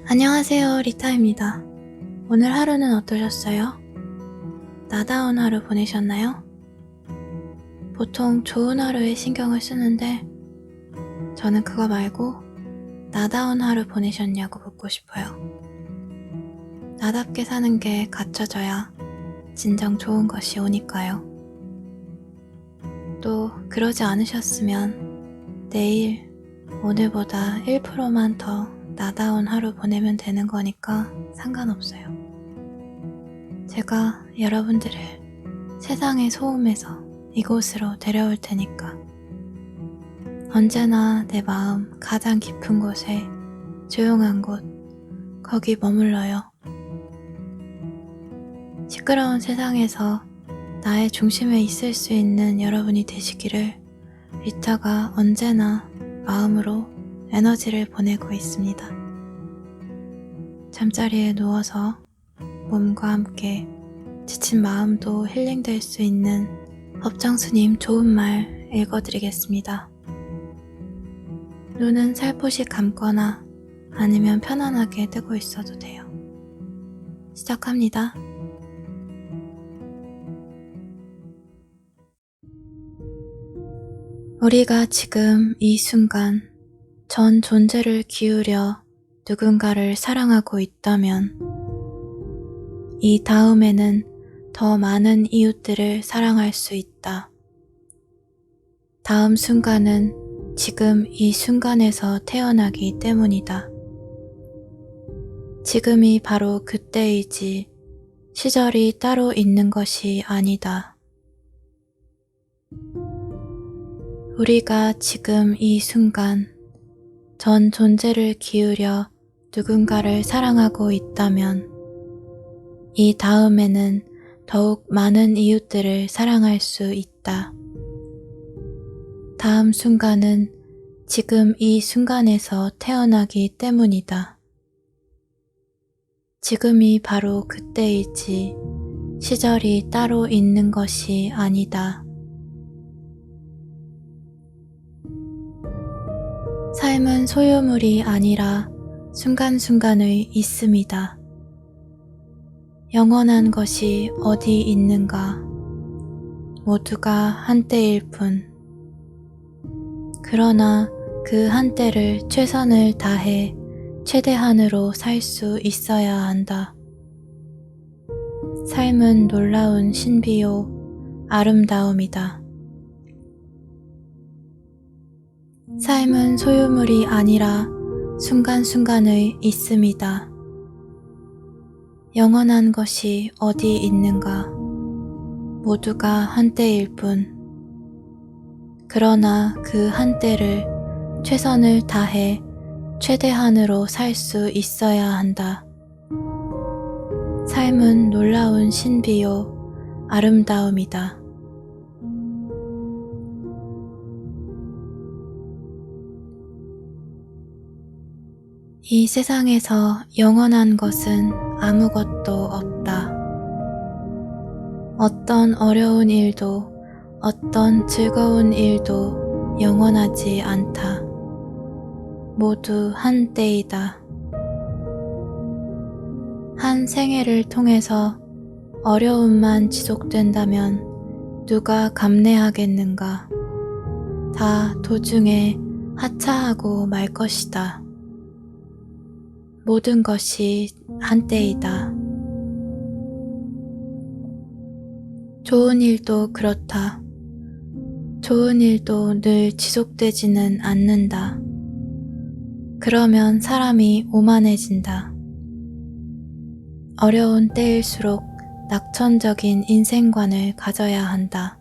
안녕하세요, 리타입니다. 오늘 하루는 어떠셨어요? 나다운 하루 보내셨나요? 보통 좋은 하루에 신경을 쓰는데 저는 그거 말고 나다운 하루 보내셨냐고 묻고 싶어요. 나답게 사는 게 갖춰져야 진정 좋은 것이 오니까요. 또 그러지 않으셨으면 내일, 오늘보다 1%만 더 나다운 하루 보내면 되는 거니까 상관없어요. 제가 여러분들을 세상의 소음에서 이곳으로 데려올 테니까 언제나 내 마음 가장 깊은 곳에 조용한 곳, 거기 머물러요. 시끄러운 세상에서 나의 중심에 있을 수 있는 여러분이 되시기를 리타가 언제나 마음으로 에너지를 보내고 있습니다. 잠자리에 누워서 몸과 함께 지친 마음도 힐링될 수 있는 법정스님 좋은 말 읽어드리겠습니다. 눈은 살포시 감거나 아니면 편안하게 뜨고 있어도 돼요. 시작합니다. 우리가 지금 이 순간 전 존재를 기울여 누군가를 사랑하고 있다면 이 다음에는 더 많은 이웃들을 사랑할 수 있다. 다음 순간은 지금 이 순간에서 태어나기 때문이다. 지금이 바로 그때이지 시절이 따로 있는 것이 아니다. 우리가 지금 이 순간 전 존재를 기울여 누군가를 사랑하고 있다면 이 다음에는 더욱 많은 이웃들을 사랑할 수 있다. 다음 순간은 지금 이 순간에서 태어나기 때문이다. 지금이 바로 그때이지 시절이 따로 있는 것이 아니다. 삶은 소유물이 아니라 순간순간의 있음이다. 영원한 것이 어디 있는가? 모두가 한때일 뿐. 그러나 그 한때를 최선을 다해 최대한으로 살 수 있어야 한다. 삶은 놀라운 신비요 아름다움이다. 삶은 소유물이 아니라 순간순간의 있음이다. 영원한 것이 어디 있는가? 모두가 한때일 뿐. 그러나 그 한때를 최선을 다해 최대한으로 살 수 있어야 한다. 삶은 놀라운 신비요 아름다움이다. 이 세상에서 영원한 것은 아무것도 없다. 어떤 어려운 일도 어떤 즐거운 일도 영원하지 않다. 모두 한때이다. 한 생애를 통해서 어려움만 지속된다면 누가 감내하겠는가? 다 도중에 하차하고 말 것이다. 모든 것이 한때이다. 좋은 일도 그렇다. 좋은 일도 늘 지속되지는 않는다. 그러면 사람이 오만해진다. 어려운 때일수록 낙천적인 인생관을 가져야 한다.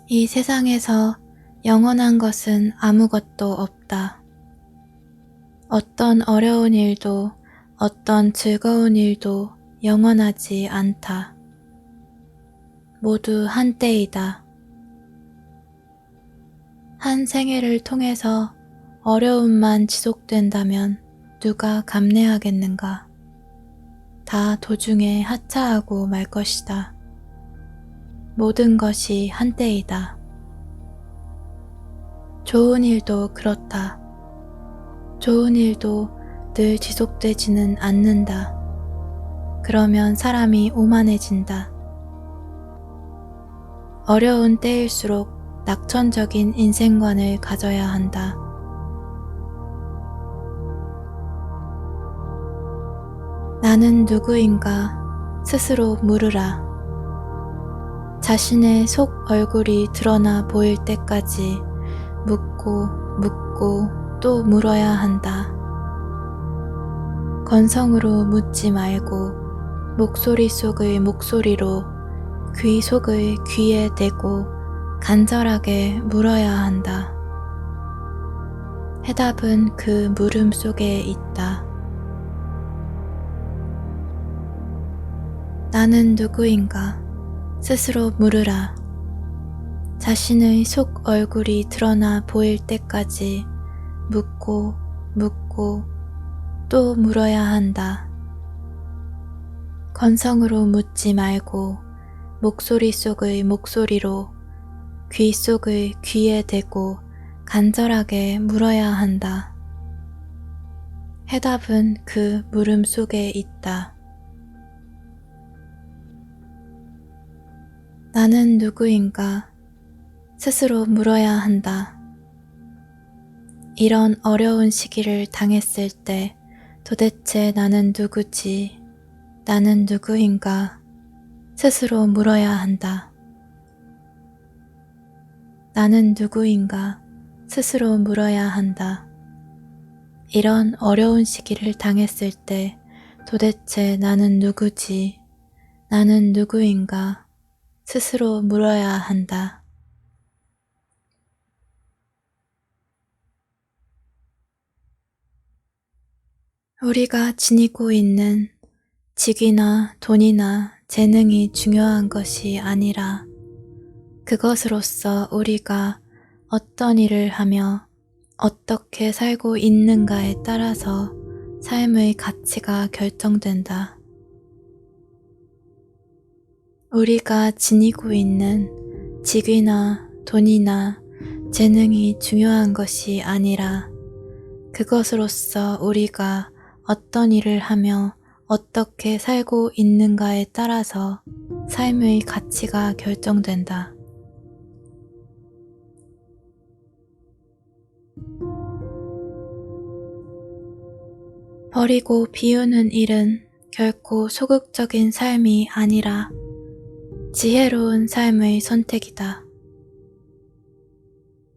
이 세상에서 영원한 것은 아무것도 없다. 어떤 어려운 일도 어떤 즐거운 일도 영원하지 않다. 모두 한때이다. 한 생애를 통해서 어려움만 지속된다면 누가 감내하겠는가? 다 도중에 하차하고 말 것이다. 모든 것이 한때이다. 좋은 일도 그렇다. 좋은 일도 늘 지속되지는 않는다. 그러면 사람이 오만해진다. 어려운 때일수록 낙천적인 인생관을 가져야 한다. 나는 누구인가 스스로 물으라. 자신의 속 얼굴이 드러나 보일 때까지 묻고 또 물어야 한다. 건성으로 묻지 말고 목소리 속의 목소리로 귀 속의 귀에 대고 간절하게 물어야 한다. 해답은 그 물음 속에 있다. 나는 누구인가 스스로 물으라. 자신의 속 얼굴이 드러나 보일 때까지 묻고 또 물어야 한다. 건성으로 묻지 말고 목소리 속의 목소리로 귀 속의 귀에 대고 간절하게 물어야 한다. 해답은 그 물음 속에 있다. 나는 누구인가 스스로 물어야 한다. 이런 어려운 시기를 당했을 때 도대체 나는 누구지? 나는 누구인가 스스로 물어야 한다. 나는 누구인가 스스로 물어야 한다. 이런 어려운 시기를 당했을 때 도대체 나는 누구지? 나는 누구인가 스스로 물어야 한다. 우리가 지니고 있는 직위나 돈이나 재능이 중요한 것이 아니라 그것으로서 우리가 어떤 일을 하며 어떻게 살고 있는가에 따라서 삶의 가치가 결정된다. 우리가 지니고 있는 직위나 돈이나 재능이 중요한 것이 아니라 그것으로서 우리가 어떤 일을 하며 어떻게 살고 있는가에 따라서 삶의 가치가 결정된다. 버리고 비우는 일은 결코 소극적인 삶이 아니라 지혜로운 삶의 선택이다.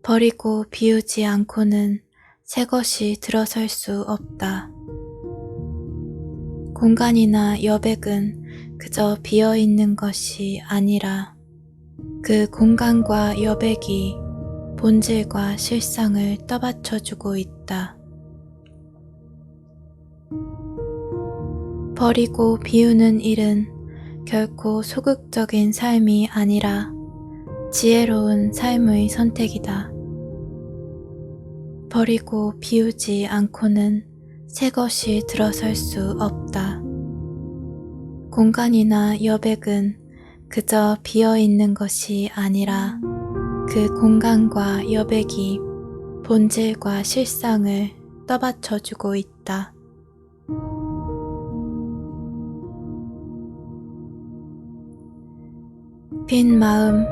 버리고 비우지 않고는 새 것이 들어설 수 없다. 공간이나 여백은 그저 비어있는 것이 아니라 그 공간과 여백이 본질과 실상을 떠받쳐주고 있다. 버리고 비우는 일은 결코 소극적인 삶이 아니라 지혜로운 삶의 선택이다. 버리고 비우지 않고는 새 것이 들어설 수 없다. 공간이나 여백은 그저 비어있는 것이 아니라 그 공간과 여백이 본질과 실상을 떠받쳐주고 있다. 빈 마음,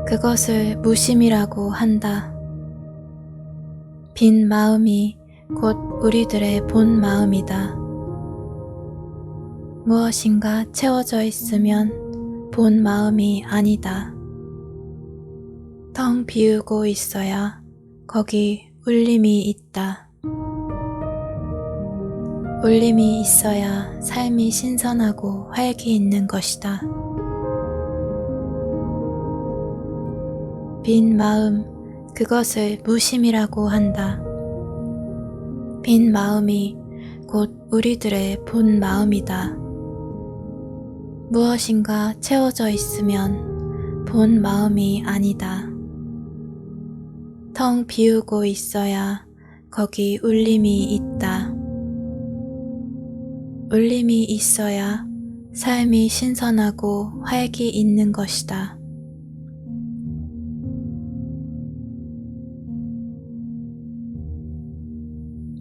그것을 무심이라고 한다. 빈 마음이 곧 우리들의 본 마음이다. 무엇인가 채워져 있으면 본 마음이 아니다. 텅 비우고 있어야 거기 울림이 있다. 울림이 있어야 삶이 신선하고 활기 있는 것이다. 빈 마음, 그것을 무심이라고 한다. 빈 마음이 곧 우리들의 본 마음이다. 무엇인가 채워져 있으면 본 마음이 아니다. 텅 비우고 있어야 거기 울림이 있다. 울림이 있어야 삶이 신선하고 활기 있는 것이다.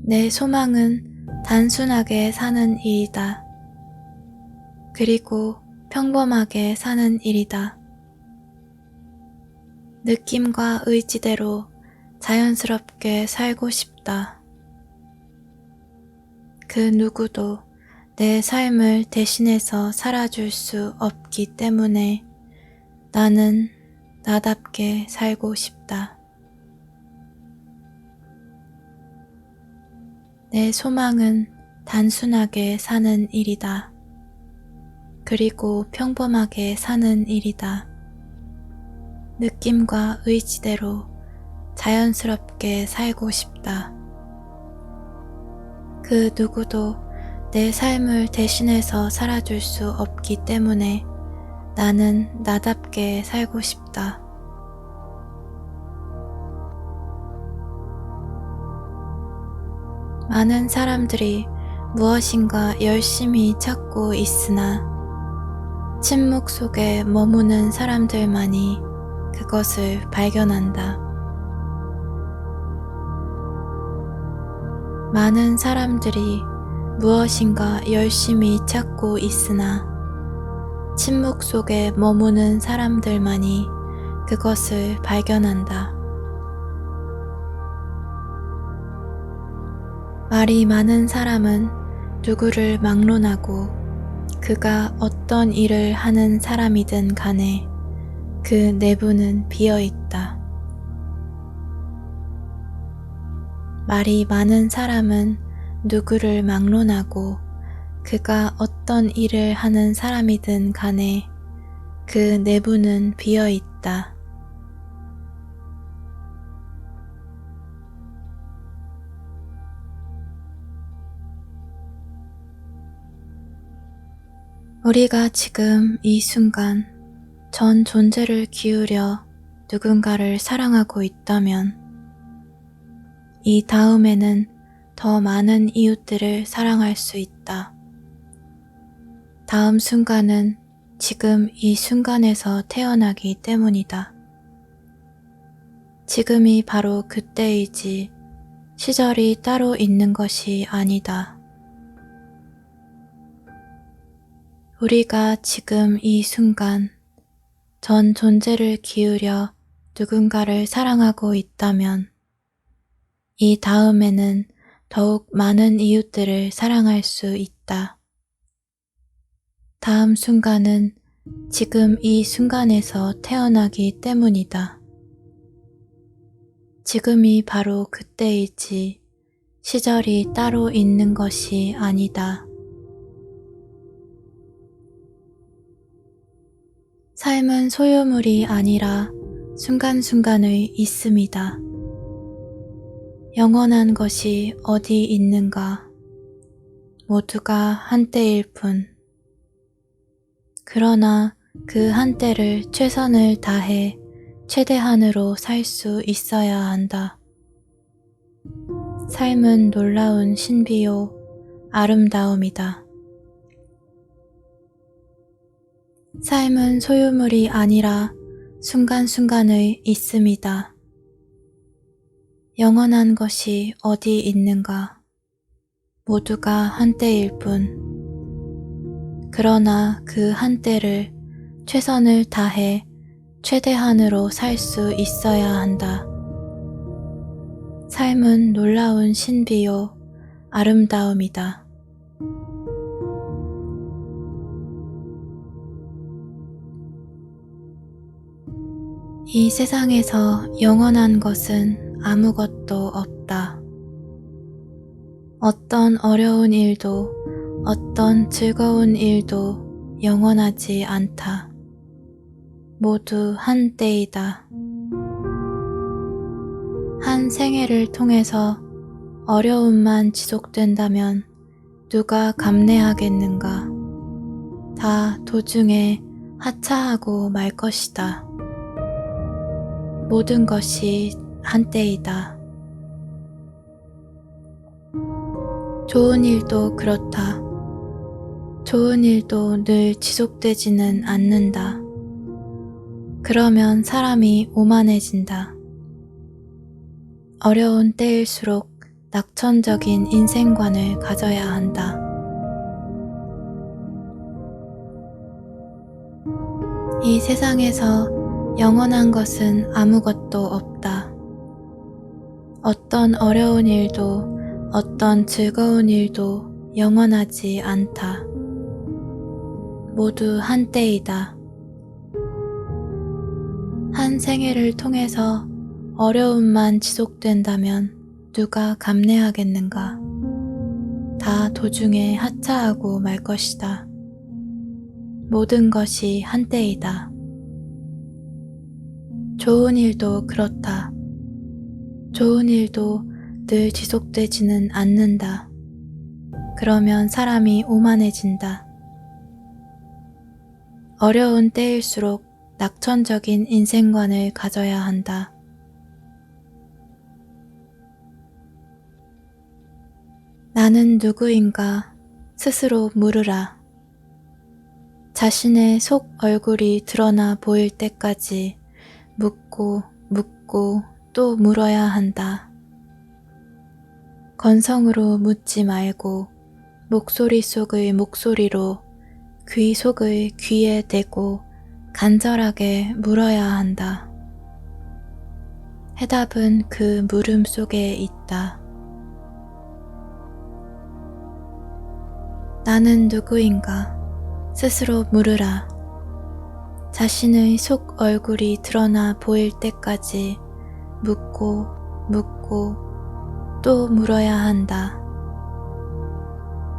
내 소망은 단순하게 사는 일이다. 그리고 평범하게 사는 일이다. 느낌과 의지대로 자연스럽게 살고 싶다. 그 누구도 내 삶을 대신해서 살아줄 수 없기 때문에 나는 나답게 살고 싶다. 내 소망은 단순하게 사는 일이다. 그리고 평범하게 사는 일이다. 느낌과 의지대로 자연스럽게 살고 싶다. 그 누구도 내 삶을 대신해서 살아줄 수 없기 때문에 나는 나답게 살고 싶다. 많은 사람들이 무엇인가 열심히 찾고 있으나 침묵 속에 머무는 사람들만이 그것을 발견한다. 많은 사람들이 무엇인가 열심히 찾고 있으나 침묵 속에 머무는 사람들만이 그것을 발견한다. 말이 많은 사람은 누구를 막론하고 그가 어떤 일을 하는 사람이든 간에 그 내부는 비어 있다. 말이 많은 사람은 누구를 막론하고 그가 어떤 일을 하는 사람이든 간에 그 내부는 비어 있다. 우리가 지금 이 순간 전 존재를 기울여 누군가를 사랑하고 있다면 이 다음에는 더 많은 이웃들을 사랑할 수 있다. 다음 순간은 지금 이 순간에서 태어나기 때문이다. 지금이 바로 그때이지 시절이 따로 있는 것이 아니다. 우리가 지금 이 순간 전 존재를 기울여 누군가를 사랑하고 있다면 이 다음에는 더욱 많은 이웃들을 사랑할 수 있다. 다음 순간은 지금 이 순간에서 태어나기 때문이다. 지금이 바로 그때이지 시절이 따로 있는 것이 아니다. 삶은 소유물이 아니라 순간순간의 있음이다. 영원한 것이 어디 있는가? 모두가 한때일 뿐. 그러나 그 한때를 최선을 다해 최대한으로 살 수 있어야 한다. 삶은 놀라운 신비요 아름다움이다. 삶은 소유물이 아니라 순간순간의 있음이다. 영원한 것이 어디 있는가? 모두가 한때일 뿐. 그러나 그 한때를 최선을 다해 최대한으로 살 수 있어야 한다. 삶은 놀라운 신비요 아름다움이다. 이 세상에서 영원한 것은 아무것도 없다. 어떤 어려운 일도 어떤 즐거운 일도 영원하지 않다. 모두 한때이다. 한 생애를 통해서 어려움만 지속된다면 누가 감내하겠는가? 다 도중에 하차하고 말 것이다. 모든 것이 한때이다. 좋은 일도 그렇다. 좋은 일도 늘 지속되지는 않는다. 그러면 사람이 오만해진다. 어려운 때일수록 낙천적인 인생관을 가져야 한다. 이 세상에서 영원한 것은 아무것도 없다. 어떤 어려운 일도 어떤 즐거운 일도 영원하지 않다. 모두 한때이다. 한 생애를 통해서 어려움만 지속된다면 누가 감내하겠는가? 다 도중에 하차하고 말 것이다. 모든 것이 한때이다. 좋은 일도 그렇다. 좋은 일도 늘 지속되지는 않는다. 그러면 사람이 오만해진다. 어려운 때일수록 낙천적인 인생관을 가져야 한다. 나는 누구인가 스스로 물으라. 자신의 속 얼굴이 드러나 보일 때까지 묻고 또 물어야 한다. 건성으로 묻지 말고 목소리 속의 목소리로 귀 속의 귀에 대고 간절하게 물어야 한다. 해답은 그 물음 속에 있다. 나는 누구인가 스스로 물으라. 자신의 속 얼굴이 드러나 보일 때까지 묻고 또 물어야 한다.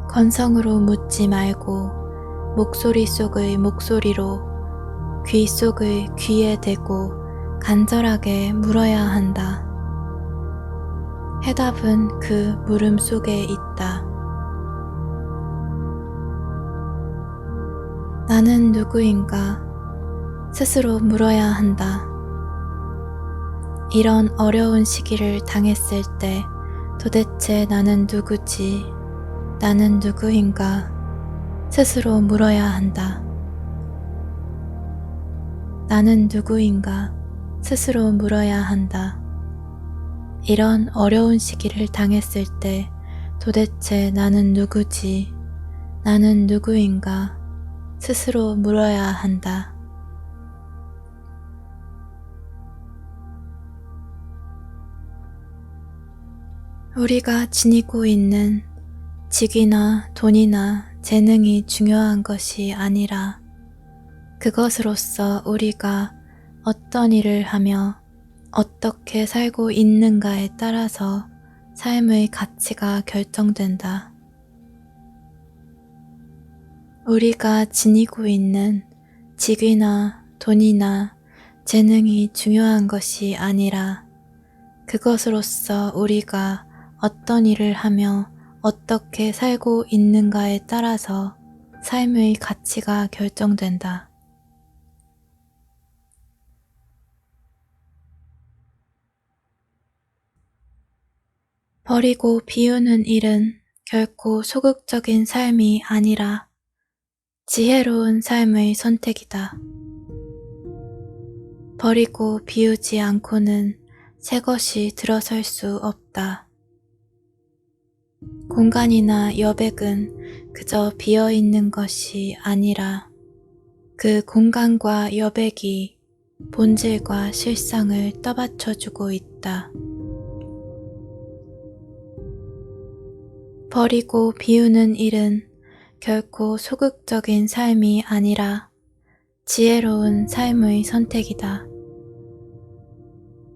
건성으로 묻지 말고 목소리 속의 목소리로 귀 속의 귀에 대고 간절하게 물어야 한다. 해답은 그 물음 속에 있다. 나는 누구인가 스스로 물어야 한다. 이런 어려운 시기를 당했을 때 도대체 나는 누구지? 나는 누구인가? 스스로 물어야 한다. 나는 누구인가? 스스로 물어야 한다. 이런 어려운 시기를 당했을 때 도대체 나는 누구지? 나는 누구인가? 스스로 물어야 한다. 우리가 지니고 있는 직위나 돈이나 재능이 중요한 것이 아니라 그것으로서 우리가 어떤 일을 하며 어떻게 살고 있는가에 따라서 삶의 가치가 결정된다. 우리가 지니고 있는 직위나 돈이나 재능이 중요한 것이 아니라 그것으로서 우리가 어떤 일을 하며 어떻게 살고 있는가에 따라서 삶의 가치가 결정된다. 버리고 비우는 일은 결코 소극적인 삶이 아니라 지혜로운 삶의 선택이다. 버리고 비우지 않고는 새 것이 들어설 수 없다. 공간이나 여백은 그저 비어 있는 것이 아니라 그 공간과 여백이 본질과 실상을 떠받쳐주고 있다. 버리고 비우는 일은 결코 소극적인 삶이 아니라 지혜로운 삶의 선택이다.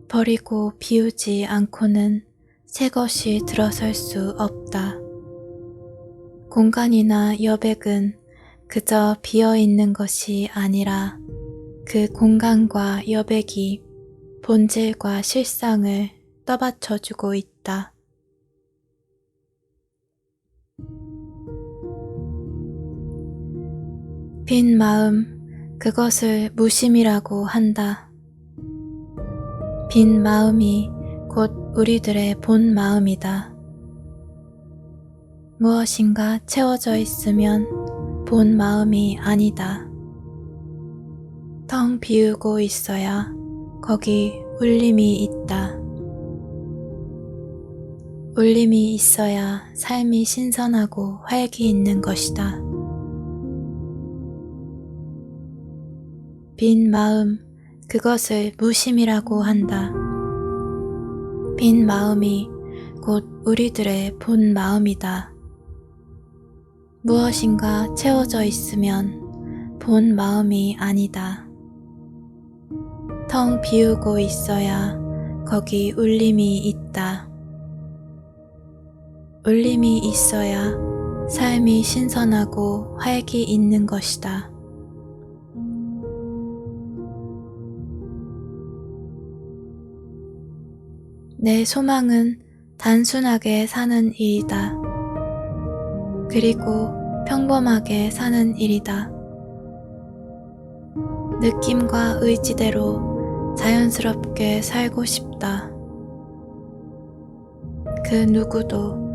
버리고 비우지 않고는 새 것이 들어설 수 없다. 공간이나 여백은 그저 비어 있는 것이 아니라 그 공간과 여백이 본질과 실상을 떠받쳐주고 있다. 빈 마음, 그것을 무심이라고 한다. 빈 마음이 곧 우리들의 본 마음이다. 무엇인가 채워져 있으면 본 마음이 아니다. 텅 비우고 있어야 거기 울림이 있다. 울림이 있어야 삶이 신선하고 활기 있는 것이다. 빈 마음, 그것을 무심이라고 한다. 빈 마음이 곧 우리들의 본 마음이다. 무엇인가 채워져 있으면 본 마음이 아니다. 텅 비우고 있어야 거기 울림이 있다. 울림이 있어야 삶이 신선하고 활기 있는 것이다. 내 소망은 단순하게 사는 일이다. 그리고 평범하게 사는 일이다. 느낌과 의지대로 자연스럽게 살고 싶다. 그 누구도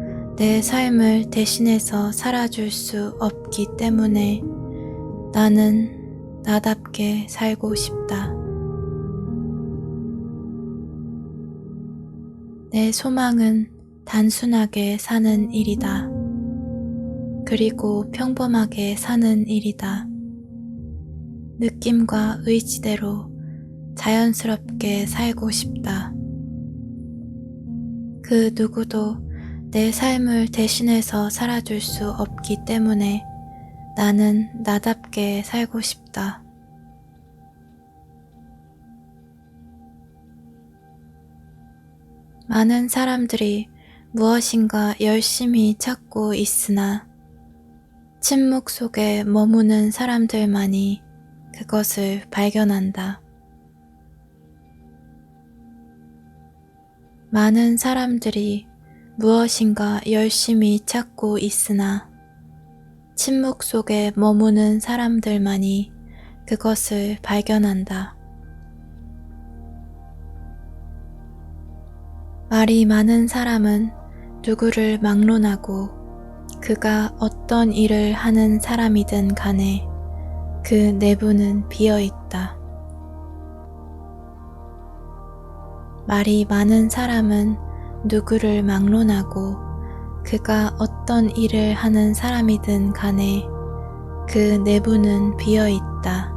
내 삶을 대신해서 살아줄 수 없기 때문에 나는 나답게 살고 싶다. 내 소망은 단순하게 사는 일이다. 그리고 평범하게 사는 일이다. 느낌과 의지대로 자연스럽게 살고 싶다. 그 누구도 내 삶을 대신해서 살아줄 수 없기 때문에 나는 나답게 살고 싶다. 많은 사람들이 무엇인가 열심히 찾고 있으나 침묵 속에 머무는 사람들만이 그것을 발견한다. 많은 사람들이 무엇인가 열심히 찾고 있으나 침묵 속에 머무는 사람들만이 그것을 발견한다. 말이 많은 사람은 누구를 막론하고 그가 어떤 일을 하는 사람이든 간에 그 내부는 비어 있다. 말이 많은 사람은 누구를 막론하고 그가 어떤 일을 하는 사람이든 간에 그 내부는 비어 있다.